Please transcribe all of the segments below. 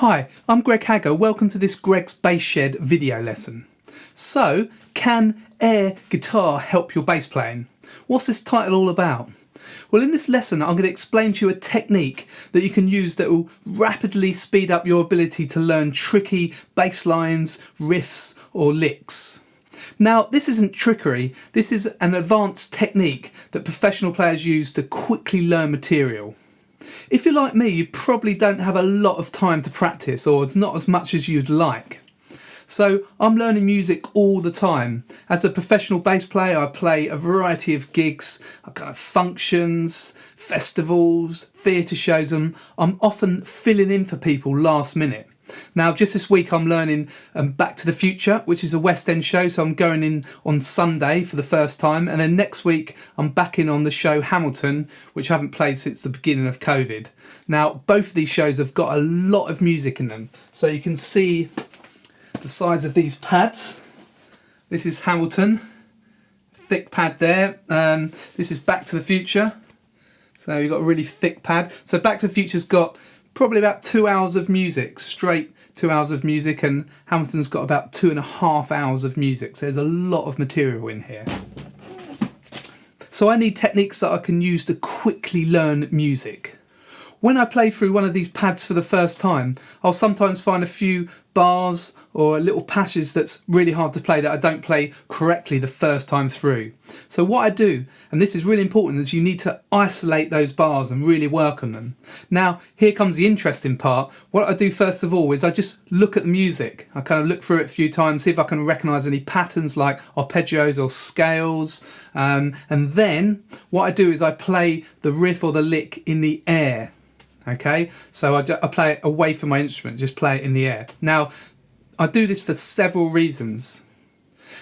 Hi, I'm Greg Hagger. Welcome to this Greg's Bass Shed video lesson. So, can air guitar help your bass playing? What's this title all about? Well, in this lesson I'm going to explain to you a technique that you can use that will rapidly speed up your ability to learn tricky bass lines, riffs or licks. Now, this isn't trickery, this is an advanced technique that professional players use to quickly learn material. If you're like me, you probably don't have a lot of time to practice, or it's not as much as you'd like. So I'm learning music all the time. As a professional bass player, I play a variety of gigs, kind of functions, festivals, theatre shows, and I'm often filling in for people last minute. Now, just this week I'm learning Back to the Future, which is a West End show, so I'm going in on Sunday for the first time, and then next week I'm back in on the show Hamilton, which I haven't played since the beginning of COVID. Now, both of these shows have got a lot of music in them, so you can see the size of these pads. This is Hamilton, thick pad there. This is Back to the Future, so you've got a really thick pad. So Back to the Future's got probably about 2 hours of music, straight 2 hours of music, and Hamilton's got about 2.5 hours of music, so there's a lot of material in here. So I need techniques that I can use to quickly learn music. When I play through one of these pads for the first time, I'll sometimes find a few bars or a little passage that's really hard to play that I don't play correctly the first time through. So what I do, and this is really important, is you need to isolate those bars and really work on them. Now, here comes the interesting part. What I do first of all is I just look at the music. I kind of look through it a few times, see if I can recognise any patterns like arpeggios or scales. And then what I do is I play the riff or the lick in the air. Okay, so I play it away from my instrument, just play it in the air. Now, I do this for several reasons.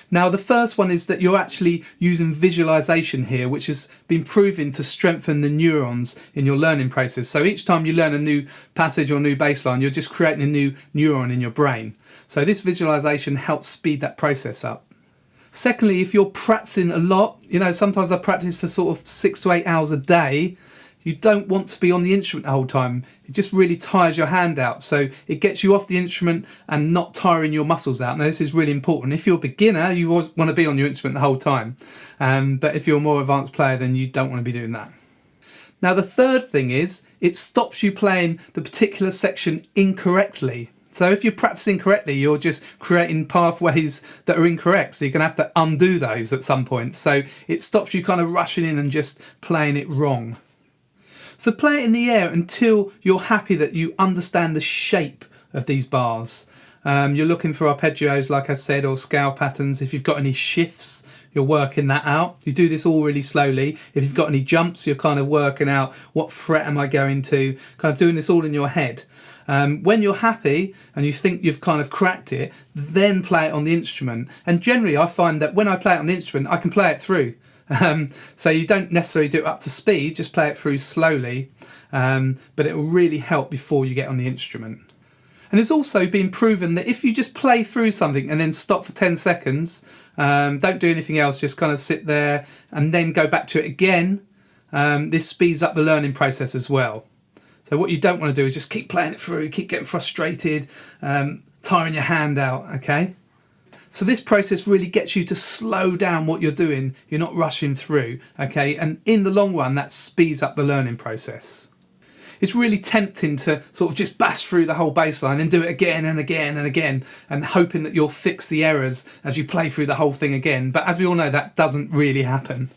Now, the first one is that you're actually using visualization here, which has been proven to strengthen the neurons in your learning process. So each time you learn a new passage or new bass line, you're just creating a new neuron in your brain. So this visualization helps speed that process up. Secondly, if you're practicing a lot, sometimes I practice for sort of 6 to 8 hours a day. You don't want to be on the instrument the whole time. It just really tires your hand out. So it gets you off the instrument and not tiring your muscles out. Now, this is really important. If you're a beginner, you always want to be on your instrument the whole time. But if you're a more advanced player, then you don't want to be doing that. Now, the third thing is it stops you playing the particular section incorrectly. So if you're practicing correctly, you're just creating pathways that are incorrect. So you're going to have to undo those at some point. So it stops you kind of rushing in and just playing it wrong. So play it in the air until you're happy that you understand the shape of these bars. You're looking for arpeggios, like I said, or scale patterns. If you've got any shifts, you're working that out. You do this all really slowly. If you've got any jumps, you're kind of working out what fret am I going to, kind of doing this all in your head. When you're happy and you think you've kind of cracked it, then play it on the instrument. And generally I find that when I play it on the instrument, I can play it through. So you don't necessarily do it up to speed, just play it through slowly, but it will really help before you get on the instrument. And it's also been proven that if you just play through something and then stop for 10 seconds, don't do anything else, just kind of sit there and then go back to it again, this speeds up the learning process as well. So what you don't want to do is just keep playing it through, keep getting frustrated, tiring your hand out, okay? So this process really gets you to slow down what you're doing. You're not rushing through, okay? And in the long run, that speeds up the learning process. It's really tempting to sort of just bash through the whole bass line and do it again and again and again, and hoping that you'll fix the errors as you play through the whole thing again. But as we all know, that doesn't really happen.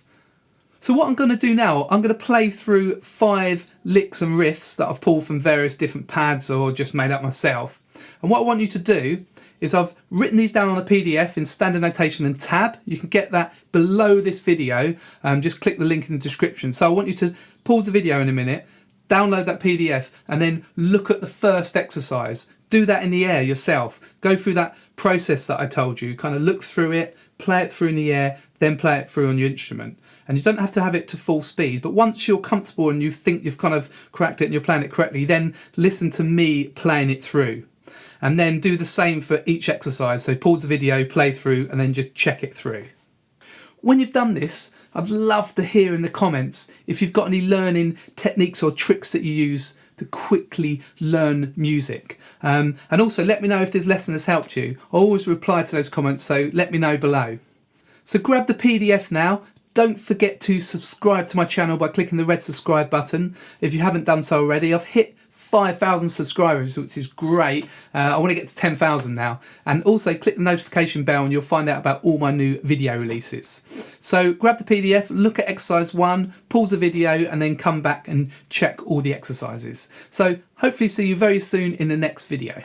So what I'm going to do now, I'm going to play through 5 licks and riffs that I've pulled from various different pads or just made up myself. And what I want you to do is I've written these down on a PDF in standard notation and tab. You can get that below this video. Just click the link in the description. So I want you to pause the video in a minute, download that PDF, and then look at the first exercise. Do that in the air yourself. Go through that process that I told you. Kind of look through it, play it through in the air, then play it through on your instrument. And you don't have to have it to full speed, but once you're comfortable and you think you've kind of cracked it and you're playing it correctly, then listen to me playing it through. And then do the same for each exercise. So pause the video, play through, and then just check it through. When you've done this, I'd love to hear in the comments if you've got any learning techniques or tricks that you use to quickly learn music. And also let me know if this lesson has helped you. I always reply to those comments, so let me know below. So grab the PDF now. Don't forget to subscribe to my channel by clicking the red subscribe button if you haven't done so already. I've hit 5,000 subscribers, which is great. I want to get to 10,000 now. And also click the notification bell and you'll find out about all my new video releases. So grab the PDF, look at exercise 1, pause the video and then come back and check all the exercises. So hopefully see you very soon in the next video.